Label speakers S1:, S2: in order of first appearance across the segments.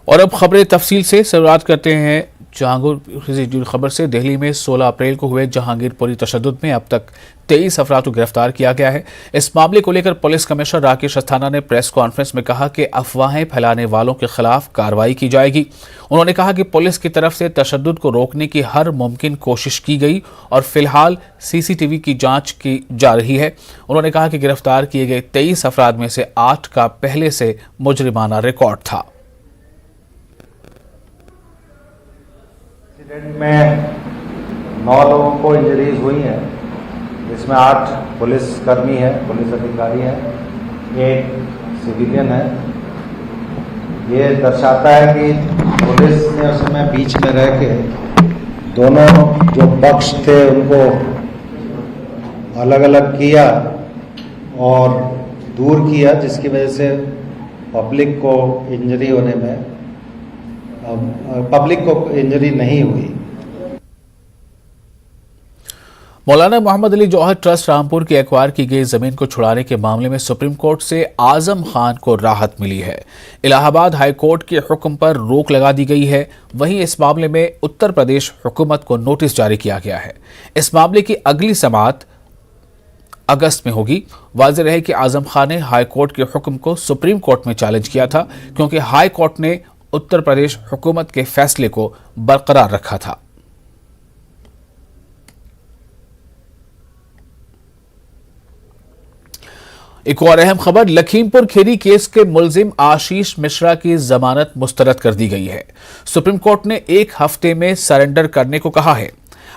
S1: और अब खबरें तफसील से शुरुआत करते हैं जहांगीर से जुड़ी खबर से। दिल्ली में 16 अप्रैल को हुए जहांगीरपुरी तशद्दुद में अब तक 23 अफराद को गिरफ्तार किया गया है। इस मामले को लेकर पुलिस कमिश्नर राकेश अस्थाना ने प्रेस कॉन्फ्रेंस में कहा कि अफवाहें फैलाने वालों के खिलाफ कार्रवाई की जाएगी। उन्होंने कहा कि पुलिस की तरफ से तशद्दुद को रोकने की हर मुमकिन कोशिश की गई और फिलहाल सीसीटीवी की जांच की जा रही है। उन्होंने कहा कि गिरफ्तार किए गए 23 अफराद में से 8 का पहले से मुजरिमाना रिकॉर्ड था।
S2: इंसिडेंट में 9 लोगों को इंजरीज हुई हैं, जिसमें 8 पुलिस कर्मी है, पुलिस अधिकारी है, 1 सिविलियन है। ये दर्शाता है कि पुलिस ने उस समय बीच में रह के दोनों जो पक्ष थे उनको अलग अलग किया और दूर किया, जिसकी वजह से पब्लिक को इंजरी होने में पब्लिक को इंजरी नहीं हुई।
S1: मौलाना मोहम्मद अली जौहर ट्रस्ट रामपुर की एक्वायर की गई जमीन को छुड़ाने के मामले में सुप्रीम कोर्ट से आजम खान को राहत मिली है। इलाहाबाद हाई कोर्ट के हुक्म पर रोक लगा दी गई है। वहीं इस मामले में उत्तर प्रदेश हुकूमत को नोटिस जारी किया गया है। इस मामले की अगली समाअत अगस्त में होगी। वाज़ेह रहे कि आजम खान ने हाई कोर्ट के हुक्म को सुप्रीम कोर्ट में चैलेंज किया था, क्योंकि हाई कोर्ट ने उत्तर प्रदेश हुकूमत के फैसले को बरकरार रखा था। एक और अहम खबर, लखीमपुर खीरी केस के मुलजिम आशीष मिश्रा की जमानत मुस्तरद कर दी गई है। सुप्रीम कोर्ट ने 1 हफ्ते में सरेंडर करने को कहा है।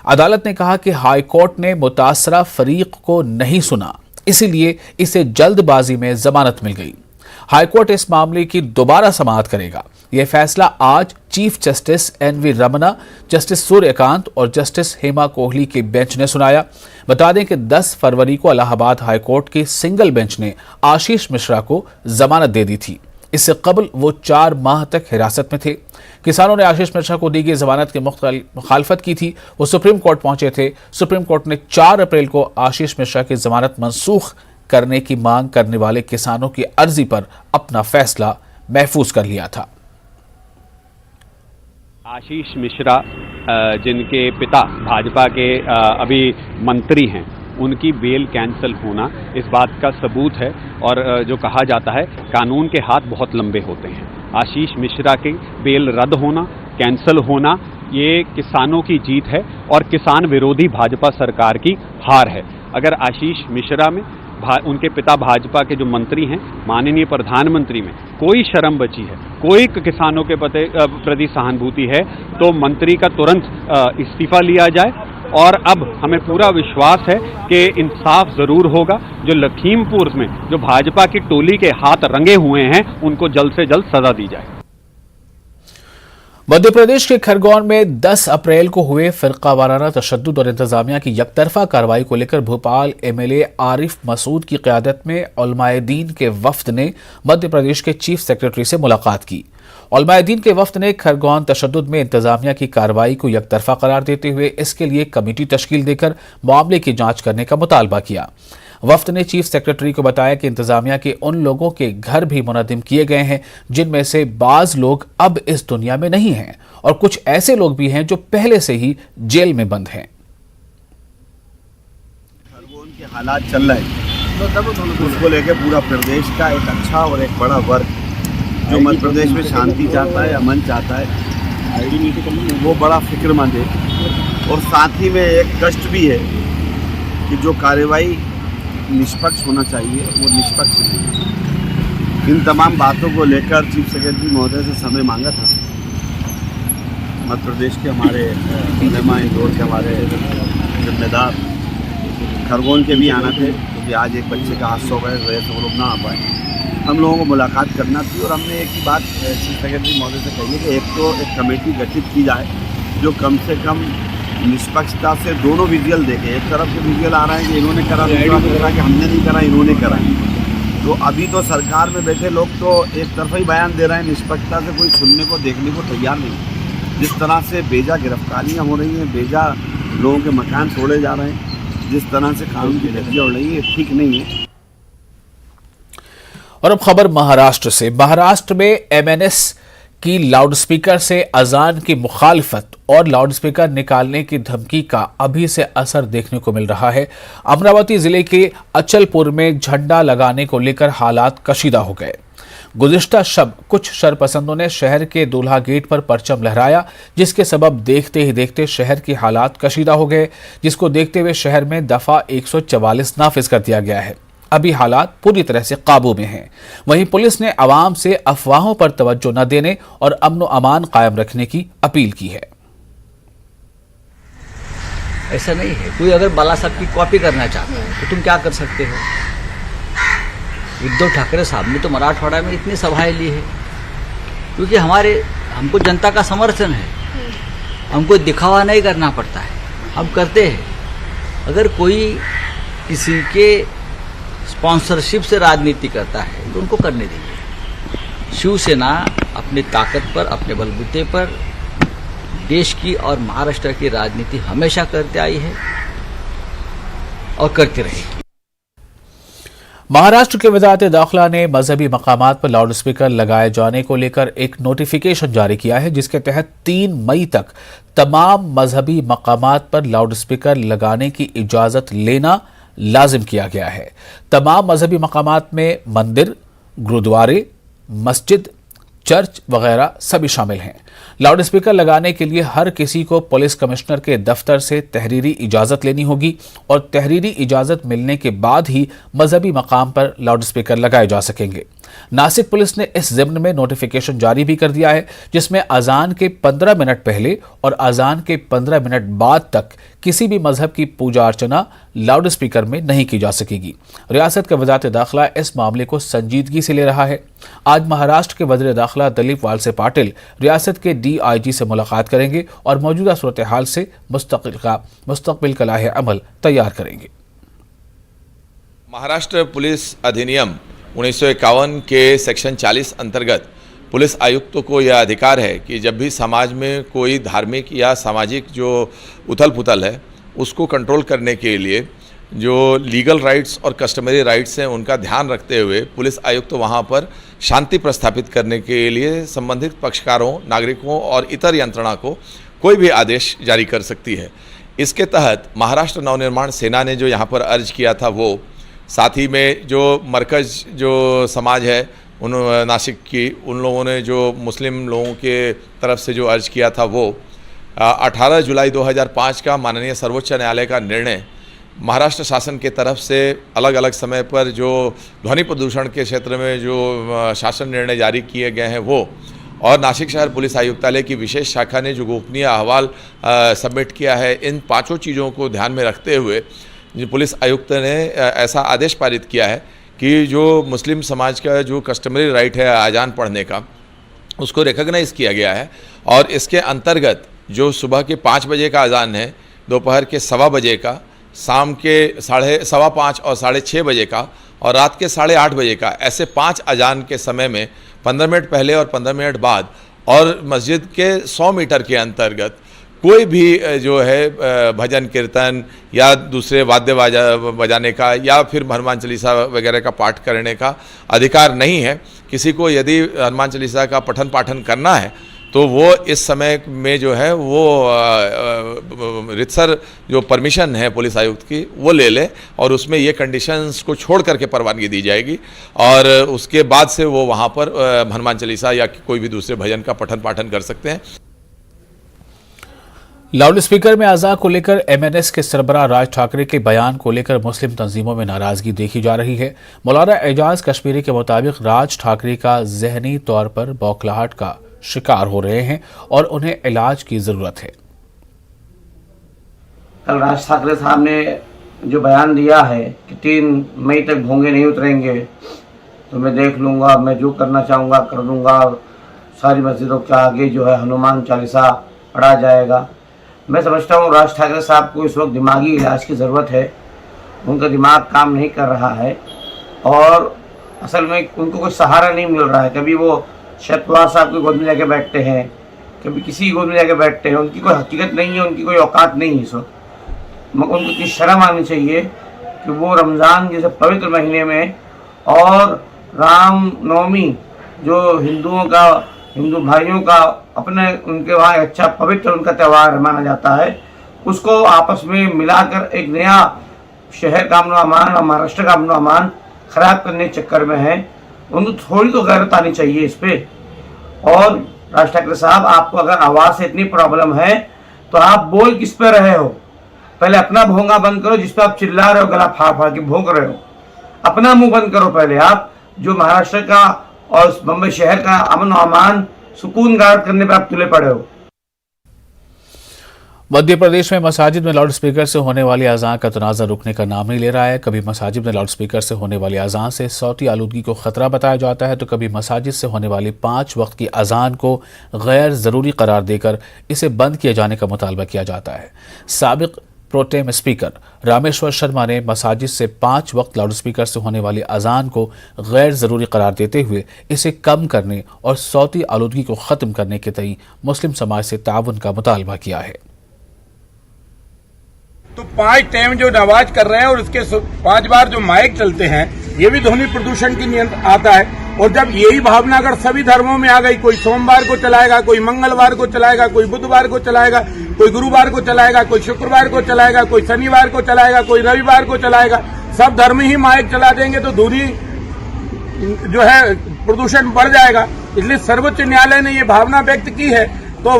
S1: अदालत ने कहा कि हाई कोर्ट ने मुतासरा फरीक को नहीं सुना, इसीलिए इसे जल्दबाजी में जमानत मिल गई। हाई कोर्ट इस मामले की दोबारा समाअत करेगा। यह फैसला आज chief justice NV Ramana, justice Surya Kant और जस्टिस हेमा कोहली के बेंच ने सुनाया। बता दें कि 10 फरवरी को इलाहाबाद हाई कोर्ट के सिंगल बेंच ने आशीष मिश्रा को जमानत दे दी थी। इससे कबल वो 4 माह तक हिरासत में थे। किसानों ने आशीष मिश्रा को दी गई जमानत की मुखालफत की थी। वो सुप्रीम कोर्ट पहुंचे थे। सुप्रीम कोर्ट ने 4 अप्रैल को आशीष मिश्रा की जमानत मंसूख करने की मांग करने वाले किसानों की अर्जी पर अपना फैसला महफूज कर लिया था।
S3: आशीष मिश्रा जिनके पिता भाजपा के अभी मंत्री हैं, उनकी बेल कैंसिल होना इस बात का सबूत है। और जो कहा जाता है कानून के हाथ बहुत लंबे होते हैं। आशीष मिश्रा की बेल रद्द होना, कैंसिल होना, ये किसानों की जीत है और किसान विरोधी भाजपा सरकार की हार है। अगर आशीष मिश्रा में उनके पिता भाजपा के जो मंत्री हैं, माननीय प्रधानमंत्री में कोई शर्म बची है, कोई किसानों के प्रति सहानुभूति है, तो मंत्री का तुरंत इस्तीफा लिया जाए। और अब हमें पूरा विश्वास है कि इंसाफ जरूर होगा। जो लखीमपुर में जो भाजपा की टोली के हाथ रंगे हुए हैं, उनको जल्द से जल्द सजा दी जाए।
S1: मध्य प्रदेश के खरगोन में 10 अप्रैल को हुए फिरका वाराना तशद्दुद और इंतजामिया की यकतरफा कार्रवाई को लेकर भोपाल MLA आरिफ मसूद की क़यादत में उलमाए दीन के वफ्द ने मध्य प्रदेश के चीफ सेक्रेटरी से मुलाकात की। उलमाए दीन के वफ्द ने खरगोन तशद्दुद में इंतजामिया की कार्रवाई को यकतरफा करार देते हुए इसके लिए कमेटी तश्कील देकर मामले की जांच करने का मुतालबा किया। वफ्द ने चीफ सेक्रेटरी को बताया कि इंतजामिया के उन लोगों के घर भी मुनद्दिम किए गए हैं जिनमें से बाज लोग अब इस दुनिया में नहीं हैं और कुछ ऐसे लोग भी हैं जो पहले से ही जेल में बंद हैं।
S4: खरगोन के हालात चल रहे हैं, उसको लेकर पूरा प्रदेश का एक अच्छा और एक बड़ा वर्ग जो मध्य प्रदेश में शांति चाहता है, अमन चाहता है, वो बड़ा फिक्रमंद है। और साथ ही में एक कष्ट भी है कि जो कार्रवाई निष्पक्ष होना चाहिए वो निष्पक्ष नहीं। इन तमाम बातों को लेकर चीफ सेक्रेटरी महोदय से समय मांगा था। मध्य प्रदेश के हमारे उलेमा, इंदौर के हमारे जिम्मेदार खरगोन के भी आना थे, क्योंकि आज एक बच्चे का हादसा हो गया, इस वजह से वो लोग ना आ पाए। हम लोगों को मुलाकात करना थी और हमने एक ही बात चीफ सेक्रेटरी महोदय से कही है कि एक तो एक कमेटी गठित की जाए जो कम से कम निष्पक्षता से दोनों विजुअल देखें। एक तरफ से विजुअल आ रहा है कि इन्होंने करा, दूसरा कह रहा है कि हमने नहीं करा, इन्होंने करा। तो अभी तो सरकार में बैठे लोग तो एक तरफा ही बयान दे रहे हैं, निष्पक्षता से कोई सुनने को देखने को तैयार नहीं। जिस तरह से बेजा गिरफ्तारियाँ हो रही हैं, बेजा लोगों के मकान तोड़े जा रहे हैं, जिस तरह से कानून की धज्जियाँ उड़ रही है, ठीक नहीं है।
S1: और अब खबर महाराष्ट्र से। महाराष्ट्र में MNS कि लाउडस्पीकर से अजान की मुखालफत और लाउडस्पीकर निकालने की धमकी का अभी से असर देखने को मिल रहा है। अमरावती जिले के अचलपुर में झंडा लगाने को लेकर हालात कशीदा हो गए। गुज़िश्ता शब कुछ शरपसंदों ने शहर के दूल्हा गेट पर परचम लहराया, जिसके सबब देखते ही देखते शहर की हालात कशीदा हो गए, जिसको देखते हुए शहर में दफा 144 नाफिज कर दिया गया है। अभी हालात पूरी तरह से काबू में हैं। वहीं पुलिस ने आवाम से अफवाहों पर तवज्जो न देने और अमन व अमान कायम रखने की अपील की है।
S5: ऐसा नहीं है, कोई अगर बाला साहब की कॉपी करना चाहता है तो तुम क्या कर सकते हो। उद्धव ठाकरे साहब ने तो मराठवाड़ा में इतनी सभाएं ली है क्योंकि हमको जनता का समर्थन है, हमको दिखावा नहीं करना पड़ता है, हम करते हैं। अगर कोई किसी के स्पॉन्सरशिप से राजनीति करता है तो उनको करने दीजिए। शिवसेना अपनी ताकत पर, अपने बलबूते पर देश की और महाराष्ट्र की राजनीति हमेशा करते आई है और करती रहेगी।
S1: महाराष्ट्र के वज़ारत दाखिला ने मजहबी मकामात पर लाउडस्पीकर लगाए जाने को लेकर एक नोटिफिकेशन जारी किया है, जिसके तहत 3 मई तक तमाम मजहबी मकामात पर लाउडस्पीकर लगाने की इजाज़त लेना लाजिम किया गया है। तमाम मजहबी मकामात में मंदिर, गुरुद्वारे, मस्जिद, चर्च वगैरह सभी शामिल हैं। लाउडस्पीकर लगाने के लिए हर किसी को पुलिस कमिश्नर के दफ्तर से तहरीरी इजाज़त लेनी होगी और तहरीरी इजाज़त मिलने के बाद ही मजहबी मकाम पर लाउडस्पीकर लगाए जा सकेंगे। नासिक पुलिस ने इस ज़िम्न में नोटिफिकेशन जारी भी कर दिया है, जिसमें अजान के 15 मिनट पहले और अजान के 15 मिनट बाद तक किसी भी मजहब की पूजा अर्चना लाउडस्पीकर में नहीं की जा सकेगी। रियासत का वज़ारत दाखिला इस मामले को संजीदगी से ले रहा है। आज महाराष्ट्र के वज़ीर दाखिला दिलीप वालसे पाटिल रियासत के DIG से मुलाकात करेंगे और मौजूदा सूरत हाल से मुस्तक़बिल का लाहे अमल तैयार करेंगे।
S6: महाराष्ट्र पुलिस अधिनियम 1951 के सेक्शन 40 अंतर्गत पुलिस आयुक्त को यह अधिकार है कि जब भी समाज में कोई धार्मिक या सामाजिक जो उथल पुथल है उसको कंट्रोल करने के लिए जो लीगल राइट्स और कस्टमरी राइट्स हैं उनका ध्यान रखते हुए पुलिस आयुक्त वहां पर शांति प्रस्थापित करने के लिए संबंधित पक्षकारों, नागरिकों और इतर यंत्रणा को कोई भी आदेश जारी कर सकती है। इसके तहत महाराष्ट्र नवनिर्माण सेना ने जो यहाँ पर अर्ज किया था वो, साथ ही में जो मरकज़ जो समाज है उन नासिक की, उन लोगों ने जो मुस्लिम लोगों के तरफ से जो अर्ज किया था वो 18 जुलाई 2005 का माननीय सर्वोच्च न्यायालय का निर्णय महाराष्ट्र शासन के तरफ से अलग अलग समय पर जो ध्वनि प्रदूषण के क्षेत्र में जो शासन निर्णय जारी किए गए हैं वो, और नासिक शहर पुलिस आयुक्तालय की विशेष शाखा ने जो गोपनीय अहवाल सबमिट किया है, इन पांचों चीज़ों को ध्यान में रखते हुए पुलिस आयुक्त ने ऐसा आदेश पारित किया है कि जो मुस्लिम समाज का जो कस्टमरी राइट है अजान पढ़ने का, उसको रिकॉग्नाइज़ किया गया है। और इसके अंतर्गत जो सुबह के 5 बजे का अजान है, दोपहर के 1:15 बजे का, शाम के 5:15 और 6:30 बजे का और रात के 8:30 बजे का, ऐसे 5 अजान के समय में 15 मिनट पहले और 15 मिनट बाद और मस्जिद के 100 मीटर के अंतर्गत कोई भी जो है भजन कीर्तन या दूसरे वाद्य बजाने का या फिर हनुमान चालीसा वगैरह का पाठ करने का अधिकार नहीं है। किसी को यदि हनुमान चालीसा का पठन पाठन करना है तो वो इस समय में जो है वो रितसर जो परमिशन है पुलिस आयुक्त की वो ले ले और उसमें ये कंडीशंस को छोड़ करके परवानगी दी जाएगी और उसके बाद से वो वहाँ पर हनुमान चालीसा या कोई भी दूसरे भजन का पठन पाठन कर सकते हैं।
S1: लाउड स्पीकर में अज़ा को लेकर MNS के सरबराह राज ठाकरे के बयान को लेकर मुस्लिम तंजीमों में नाराजगी देखी जा रही है। मौलाना एजाज कश्मीरी के मुताबिक राज ठाकरे का जहनी तौर पर बौखलाहट का शिकार हो रहे हैं और उन्हें इलाज की जरूरत है।
S7: कल राज ठाकरे साहब ने जो बयान दिया है कि 3 मई तक भोंगे नहीं उतरेंगे तो मैं देख लूँगा, मैं जो करना चाहूँगा कर दूँगा, सारी मस्जिदों के आगे जो है हनुमान चालीसा पढ़ा जाएगा। मैं समझता हूँ राज ठाकरे साहब को इस वक्त दिमागी इलाज की ज़रूरत है। उनका दिमाग काम नहीं कर रहा है और असल में उनको कोई सहारा नहीं मिल रहा है। कभी वो शरद पवार साहब की गोद में जाके बैठते हैं, कभी किसी की गोद में जाके बैठते हैं। उनकी कोई हकीकत नहीं है, उनकी कोई औकात नहीं है इस वक्त। उनको इतनी शर्म आनी चाहिए कि वो रमज़ान जैसे पवित्र महीने में और राम नवमी जो हिंदुओं का हिंदू भाइयों का अपने उनके वहाँ अच्छा पवित्र उनका त्यौहार माना जाता है, उसको आपस में मिलाकर एक नया शहर का अमन अमान और महाराष्ट्र का अमन अमान खराब करने के चक्कर में है। उनको थोड़ी तो गैरत आनी चाहिए इस पे। और राज ठाकरे साहब, आपको अगर आवाज़ से इतनी प्रॉब्लम है तो आप बोल किस पे रहे हो? पहले अपना भोंगा बंद करो, जिस पे आप चिल्ला रहे हो, गला फाड़ फाड़ के भोंग रहे हो। अपना मुंह बंद करो पहले आप, जो महाराष्ट्र का और बम्बई शहर का अमन और अमान सुकून गायब करने पे आप तुले पड़े हो।
S1: मध्य प्रदेश में मसाजिद में लाउडस्पीकर से होने वाली अजान का तनाज़ा रुकने का नाम नहीं ले रहा है। कभी मसाजिद में लाउडस्पीकर से होने वाली अजान से सौती आलूदगी को खतरा बताया जाता है, तो कभी मसाजिद से होने वाली 5 वक्त की अजान को गैर ज़रूरी करार देकर इसे बंद किए जाने का मुतालबा किया जाता है। साबिक प्रोटेम स्पीकर रामेश्वर शर्मा ने मसाजिद से 5 वक्त लाउडस्पीकर से होने वाली अजान को गैर ज़रूरी करार देते हुए इसे कम करने और सौती आलूदगी को ख़त्म करने के तई मुस्लिम समाज से ताउन का मुतालबा किया है।
S8: तो 5 टाइम जो नमाज कर रहे हैं और उसके 5 बार जो माइक चलते हैं, ये भी ध्वनि प्रदूषण की नियंत्रण आता है। और जब यही भावना अगर सभी धर्मों में आ गई, कोई सोमवार को चलाएगा, कोई मंगलवार को चलाएगा, कोई बुधवार को चलाएगा, कोई गुरुवार को चलाएगा, कोई शुक्रवार को चलाएगा, कोई शनिवार को चलाएगा, कोई रविवार को चलाएगा, सब धर्म ही माइक चला देंगे तो ध्वनि जो है प्रदूषण बढ़ जाएगा। इसलिए सर्वोच्च न्यायालय ने ये भावना व्यक्त की है। तो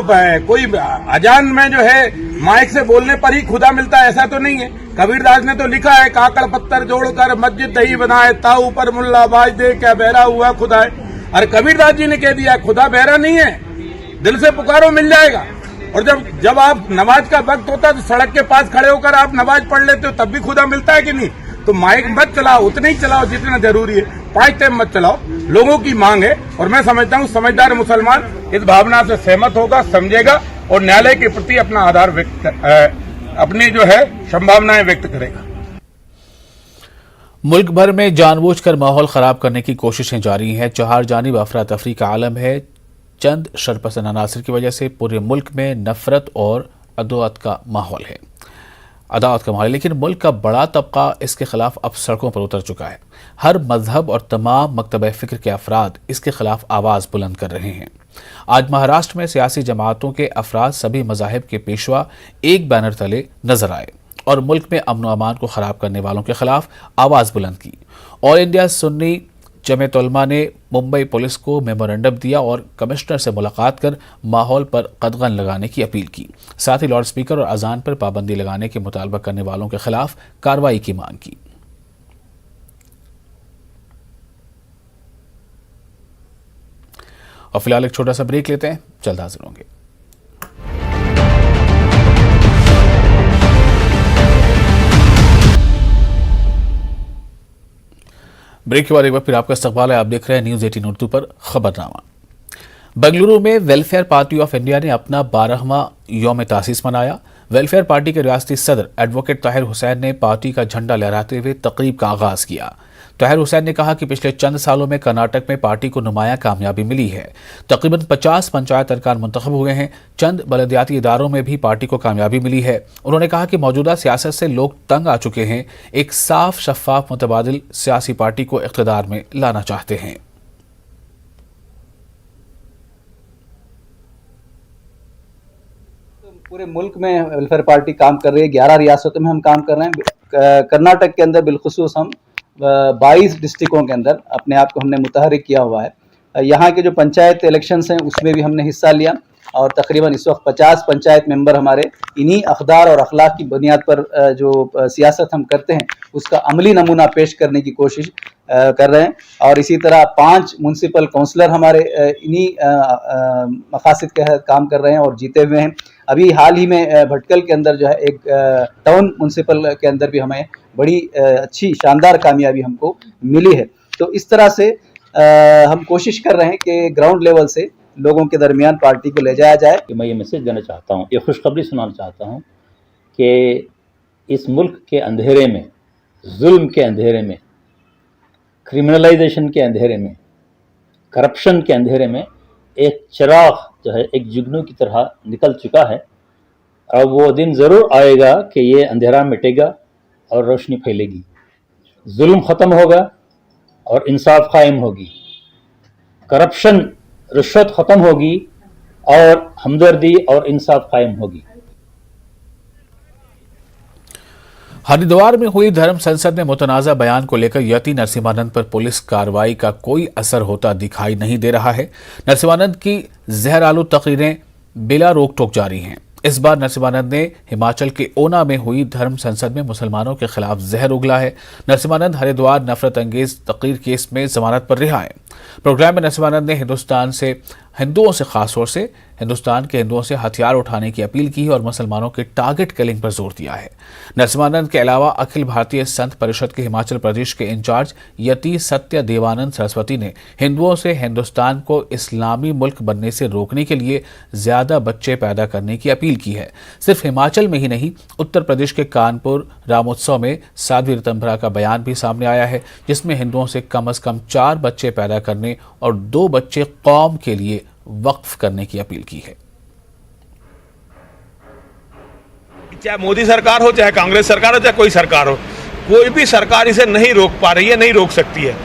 S8: कोई अजान में जो है माइक से बोलने पर ही खुदा मिलता है, ऐसा तो नहीं है। कबीरदास ने तो लिखा है, काकड़ पत्थर जोड़कर मस्जिद दही बनाए, ताऊ पर मुल्ला बाज दे क्या बहरा हुआ खुदा है। अरे कबीरदास जी ने कह दिया खुदा बहरा नहीं है, दिल से पुकारो मिल जाएगा। और जब आप नमाज का वक्त होता है तो सड़क के पास खड़े होकर आप नमाज पढ़ लेते हो, तब भी खुदा मिलता है कि नहीं? तो माइक मत चलाओ, उतना ही चलाओ जितना जरूरी है। 5 टाइम मत चलाओ, लोगों की मांग है। और मैं समझता हूँ समझदार मुसलमान इस भावना से सहमत होगा, समझेगा और न्यायालय के प्रति अपना आधार अपनी जो है संभावनाएं व्यक्त करेगा।
S1: मुल्क भर में जानबूझकर माहौल खराब करने की कोशिशें जारी हैं। चार जानिब अफरा तफरी का आलम है। चंद शरपसंद अनासर की वजह से पूरे मुल्क में नफरत और अदावत का माहौल है। लेकिन मुल्क का बड़ा तबका इसके खिलाफ अब सड़कों पर उतर चुका है। हर मजहब और तमाम मकतब फ़िक्र के अफराद इसके खिलाफ आवाज़ बुलंद कर रहे हैं। आज महाराष्ट्र में सियासी जमातों के अफराद सभी मज़ाहिब के पेशवा एक बैनर तले नजर आए और मुल्क में अमन अमान को ख़राब करने वालों के खिलाफ आवाज़ बुलंद की। ऑल इंडिया सुन्नी जमीयत उलमा ने मुंबई पुलिस को मेमोरेंडम दिया और कमिश्नर से मुलाकात कर माहौल पर कदगन लगाने की अपील की। साथ ही लाउड स्पीकर और अजान पर पाबंदी लगाने के मुतालबा करने वालों के खिलाफ कार्रवाई की मांग की। और फिलहाल एक छोटा सा ब्रेक लेते हैं, जल्द हाजिर होंगे। ब्रेक के बाद एक बार फिर आपका इस्तकबाल है। आप देख रहे हैं न्यूज़ 18 उर्दू पर खबरनामा। बेंगलुरु में वेलफेयर पार्टी ऑफ इंडिया ने अपना 12वां यौम तासीस मनाया। वेलफेयर पार्टी के रियासती सदर एडवोकेट ताहिर हुसैन ने पार्टी का झंडा लहराते हुए तकरीब का आगाज किया। ताहिर हुसैन ने कहा कि पिछले चंद सालों में कर्नाटक में पार्टी को नुमाया कामयाबी मिली है। तकरीबन 50 पंचायत अरकान मुंतखब हुए हैं। चंद बलदियाती इदारों में भी पार्टी को कामयाबी मिली है। उन्होंने कहा कि मौजूदा सियासत से लोग तंग आ चुके हैं। एक साफ शफाफ मुतबादिल सियासी पार्टी को इख्तिदार में लाना चाहते हैं।
S9: पूरे मुल्क में वेलफेयर पार्टी काम कर रही है। 11 रियासतों में हम काम कर रहे हैं। कर्नाटक के अंदर बिलखुसूस हम 22 डिस्ट्रिक्टों के अंदर अपने आप को हमने मुतहरिक किया हुआ है। यहाँ के जो पंचायत इलेक्शंस हैं उसमें भी हमने हिस्सा लिया और तकरीबन इस वक्त 50 पंचायत मेंबर हमारे इन्हीं अखदार और अखलाक की बुनियाद पर जो सियासत हम करते हैं उसका अमली नमूना पेश करने की कोशिश कर रहे हैं। और इसी तरह 5 म्यूनसिपल काउंसलर हमारे इन्हीं मकासद के तहत काम कर रहे हैं और जीते हुए हैं। अभी हाल ही में भटकल के अंदर जो है एक टाउन म्यूनसिपल के अंदर भी हमें बड़ी अच्छी शानदार कामयाबी हमको मिली है। तो इस तरह से हम कोशिश कर रहे हैं कि ग्राउंड लेवल से लोगों के दरमियान पार्टी को ले जाया जाए।
S10: कि मैं ये मैसेज देना चाहता हूँ, ये खुशखबरी सुनाना चाहता हूँ कि इस मुल्क के अंधेरे में, जुल्म के अंधेरे में, क्रिमिनलाइजेशन के अंधेरे में, करप्शन के अंधेरे में एक चिराग जो है एक जुगनू की तरह निकल चुका है। और वो दिन ज़रूर आएगा कि ये अंधेरा मिटेगा और रोशनी फैलेगी, जुल्म ख़त्म होगा और इंसाफ कायम होगी, करप्शन रिश्वत ख़त्म होगी और हमदर्दी और इंसाफ कायम होगी।
S1: हरिद्वार में हुई धर्म संसद में मुतनाज़ा बयान को लेकर यति नरसिम्हानंद पर पुलिस कार्रवाई का कोई असर होता दिखाई नहीं दे रहा है। नरसिम्हानंद की जहरालू तकरीरें बिला रोक टोक जारी हैं। इस बार नरसिम्हानंद ने हिमाचल के ऊना में हुई धर्म संसद में मुसलमानों के खिलाफ जहर उगला है। नरसिम्हानंद हरिद्वार नफरत अंगेज तकरीर केस में जमानत पर रिहा है। प्रोग्राम में नरसिम्हानंद ने हिंदुओं से खासतौर से हिंदुस्तान के हिंदुओं से हथियार उठाने की अपील की और मुसलमानों के टारगेट किलिंग पर जोर दिया है। नरसिम्हानंद के अलावा अखिल भारतीय संत परिषद के हिमाचल प्रदेश के इंचार्ज यति सत्य देवानंद सरस्वती ने हिंदुओं से हिंदुस्तान को इस्लामी मुल्क बनने से रोकने के लिए ज्यादा बच्चे पैदा करने की अपील की है। सिर्फ हिमाचल में ही नहीं, उत्तर प्रदेश के कानपुर रामोत्सव में साध्वी ऋतंभरा का बयान भी सामने आया है, जिसमें हिंदुओं से कम 4 बच्चे पैदा करने और 2 बच्चे कौम के लिए वक्फ करने की अपील की है।
S11: चाहे मोदी सरकार हो, चाहे कांग्रेस सरकार हो, चाहे कोई सरकार हो, कोई भी सरकार इसे नहीं रोक पा रही है, नहीं रोक सकती है,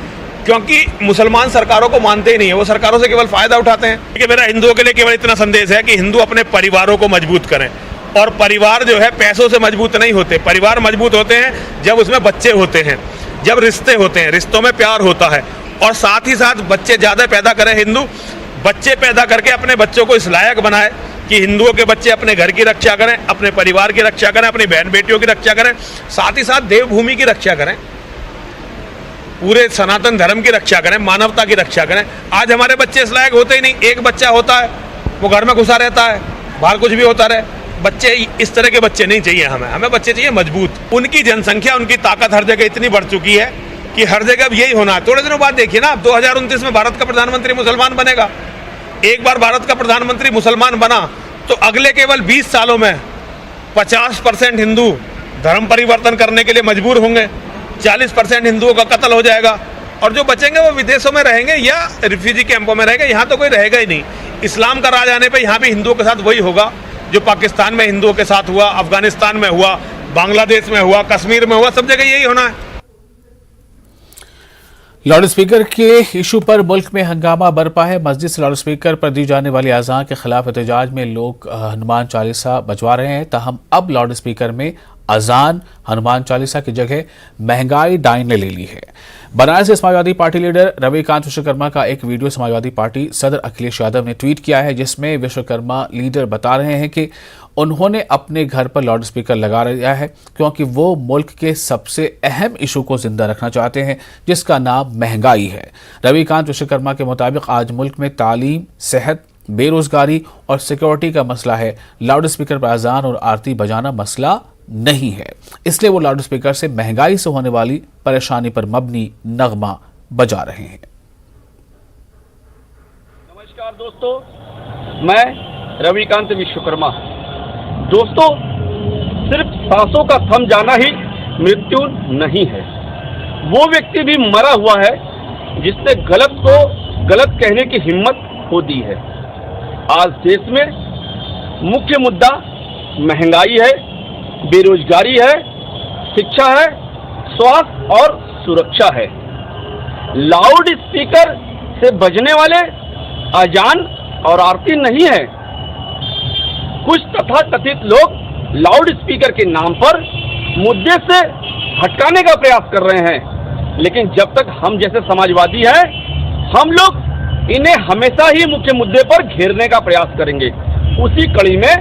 S11: क्योंकि मुसलमान सरकारों को मानते ही नहीं है। वो सरकारों से केवल फायदा उठाते हैं। कि मेरा हिंदुओं के लिए केवल इतना संदेश है कि हिंदू अपने परिवारों को मजबूत करें, और परिवार जो है पैसों से मजबूत नहीं होते। परिवार मजबूत होते हैं जब उसमें बच्चे होते हैं, जब रिश्ते होते हैं, रिश्तों में प्यार होता है, और साथ ही साथ बच्चे ज्यादा पैदा करें। हिंदू बच्चे पैदा करके अपने बच्चों को इस लायक बनाए कि हिंदुओं के बच्चे अपने घर की रक्षा करें, अपने परिवार की रक्षा करें, अपनी बहन बेटियों की रक्षा करें, साथ ही साथ देवभूमि की रक्षा करें, पूरे सनातन धर्म की रक्षा करें, मानवता की रक्षा करें। आज हमारे बच्चे इस लायक होते ही नहीं। एक बच्चा होता है वो घर में घुसा रहता है, बाहर कुछ भी होता रहे। बच्चे इस तरह के बच्चे नहीं चाहिए हमें बच्चे चाहिए मजबूत। उनकी जनसंख्या, उनकी ताकत हर जगह इतनी बढ़ चुकी है कि हर जगह अब यही होना है। थोड़े दिनों बाद देखिए ना, 2029 में भारत का प्रधानमंत्री मुसलमान बनेगा। एक बार भारत का प्रधानमंत्री मुसलमान बना तो अगले केवल 20 सालों में 50% हिंदू धर्म परिवर्तन करने के लिए मजबूर होंगे, 40% हिंदुओं का कत्ल हो जाएगा, और जो बचेंगे वो विदेशों में रहेंगे या रिफ्यूजी कैंपों में रहेंगे। यहाँ तो कोई रहेगा ही नहीं। इस्लाम का राज आने पर यहाँ भी हिंदुओं के साथ वही होगा जो पाकिस्तान में हिंदुओं के साथ हुआ, अफगानिस्तान में हुआ, बांग्लादेश में हुआ, कश्मीर में हुआ, सब जगह यही होना है।
S1: लाउड स्पीकर के इशू पर मुल्क में हंगामा बरपा है। मस्जिद से लाउड स्पीकर पर दी जाने वाली अज़ान के खिलाफ एहतजाज में लोग हनुमान चालीसा बजवा रहे हैं। ताहम अब लाउड स्पीकर में अजान हनुमान चालीसा की जगह महंगाई डाइन ने ले ली है। बनारस से समाजवादी पार्टी लीडर रविकांत विश्वकर्मा का एक वीडियो समाजवादी पार्टी सदर अखिलेश यादव ने ट्वीट किया है, जिसमें विश्वकर्मा लीडर बता रहे हैं कि उन्होंने अपने घर पर लाउड स्पीकर लगा दिया है क्योंकि वो मुल्क के सबसे अहम इशू को जिंदा रखना चाहते हैं, जिसका नाम महंगाई है। रविकांत विश्वकर्मा के मुताबिक आज मुल्क में तालीम, सेहत, बेरोजगारी और सिक्योरिटी का मसला है। लाउड स्पीकर पर अजान और आरती बजाना मसला नहीं है, इसलिए वो लाउड स्पीकर से महंगाई से होने वाली परेशानी पर मबनी नगमा बजा रहे हैं।
S12: नमस्कार दोस्तों, मैं रविकांत विश्वकर्मा। दोस्तों, सिर्फ सांसों का थम जाना ही मृत्यु नहीं है। वो व्यक्ति भी मरा हुआ है जिसने गलत को गलत कहने की हिम्मत खो दी है। आज देश में मुख्य मुद्दा महंगाई है, बेरोजगारी है, शिक्षा है, स्वास्थ्य और सुरक्षा है। लाउड स्पीकर से बजने वाले अजान और आरती नहीं है। कुछ तथाकथित लोग लाउड स्पीकर के नाम पर मुद्दे से हटकाने का प्रयास कर रहे हैं, लेकिन जब तक हम जैसे समाजवादी हैं, हम लोग इन्हें हमेशा ही मुख्य मुद्दे पर घेरने का प्रयास करेंगे। उसी कड़ी में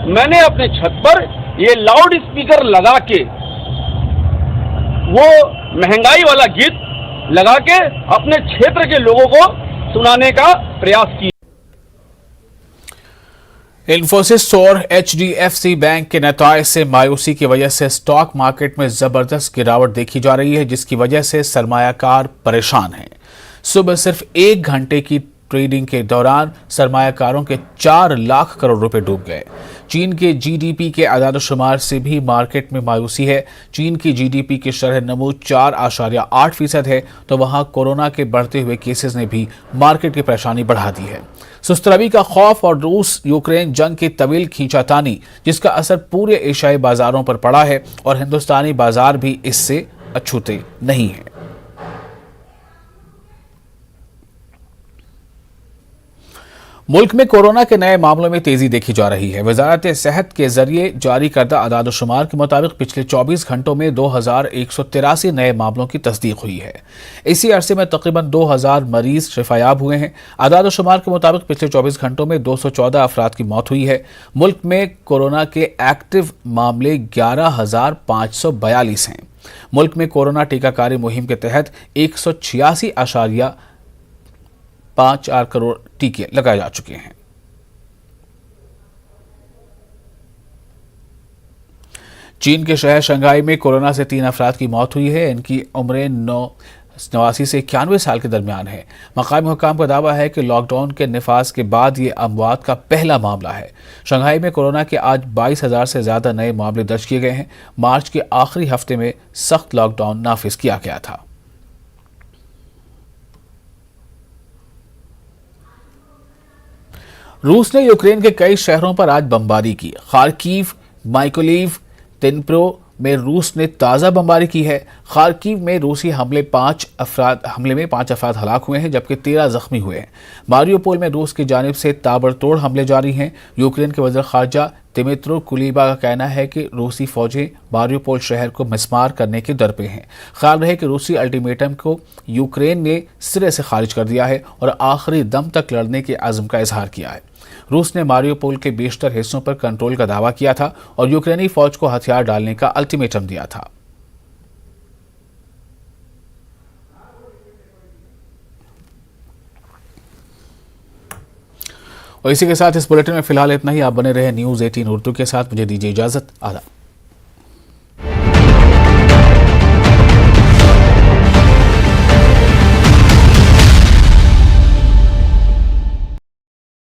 S12: मैंने अपने छत पर ये लाउड स्पीकर लगा के वो महंगाई वाला गीत लगा के अपने क्षेत्र के लोगों को सुनाने का प्रयास किया।
S1: इन्फोसिस और HDFC बैंक के नताइज से मायूसी की वजह से स्टॉक मार्केट में जबरदस्त गिरावट देखी जा रही है, जिसकी वजह से सरमायाकार परेशान हैं। सुबह सिर्फ 1 घंटे की ट्रेडिंग के दौरान सरमायाकारों के 4 लाख करोड़ रुपए डूब गए। चीन के GDP के आदाद-ओ-शुमार से भी मार्केट में मायूसी है। चीन की GDP की शरह नमू 4.8% है, तो वहां कोरोना के बढ़ते हुए केसेस ने भी मार्केट की परेशानी बढ़ा दी है। सुस्तरवी का खौफ और रूस यूक्रेन जंग की तवील खींचातानी, जिसका असर पूरे एशियाई बाजारों पर पड़ा है और हिंदुस्तानी बाजार भी इससे अछूते नहीं है। मुल्क में कोरोना के नए मामलों में तेजी देखी जा रही है। वजारत सेहत के जरिए जारी करदा आदाद-ओ-शुमार के मुताबिक पिछले 24 घंटों में 2183 नए मामलों की तस्दीक हुई है। इसी अरसे में तकरीबन 2000 मरीज शिफायाब हुए हैं। आदाद-ओ-शुमार के मुताबिक पिछले 24 घंटों में 214 अफराद की मौत हुई है। मुल्क में कोरोना के एक्टिव मामले 11,542 हैं। मुल्क में कोरोना टीकाकारी मुहिम के तहत 186.54 करोड़ टीके लगाए जा चुके हैं। चीन के शहर शंघाई में कोरोना से 3 अफराद की मौत हुई है। इनकी उम्रें 89 से 91 साल के दरमियान है। मकामी हुकाम का दावा है कि लॉकडाउन के निफाज के बाद ये अमवात का पहला मामला है। शंघाई में कोरोना के आज 22,000 से ज्यादा नए मामले दर्ज किए गए हैं। मार्च के आखिरी हफ्ते में सख्त लॉकडाउन नाफिज किया गया था। रूस ने यूक्रेन के कई शहरों पर आज बमबारी की। खार्किव, माइकोलिव, तिनप्रो में रूस ने ताज़ा बमबारी की है। खार्किव में रूसी हमले में 5 अफराद हलाक हुए हैं, जबकि 13 जख्मी हुए हैं। मारियोपोल में रूस की जानिब से ताबड़तोड़ हमले जारी हैं। यूक्रेन के वज़ीर ख़ारजा दिमित्रो कुलीबा का कहना है कि रूसी फौजें मारियोपोल शहर को मिसमार करने के दर पे हैं। ख्याल रहे कि रूसी अल्टीमेटम को यूक्रेन ने सिरे से खारिज कर दिया है और आखिरी दम तक लड़ने के अज़्म का इजहार किया है। रूस ने मारियोपोल के बेशतर हिस्सों पर कंट्रोल का दावा किया था और यूक्रेनी फौज को हथियार डालने का अल्टीमेटम दिया था। और इसी के साथ इस बुलेटिन में फिलहाल इतना ही। आप बने रहे न्यूज़ 18 उर्दू के साथ। मुझे दीजिए इजाजत। आदाब।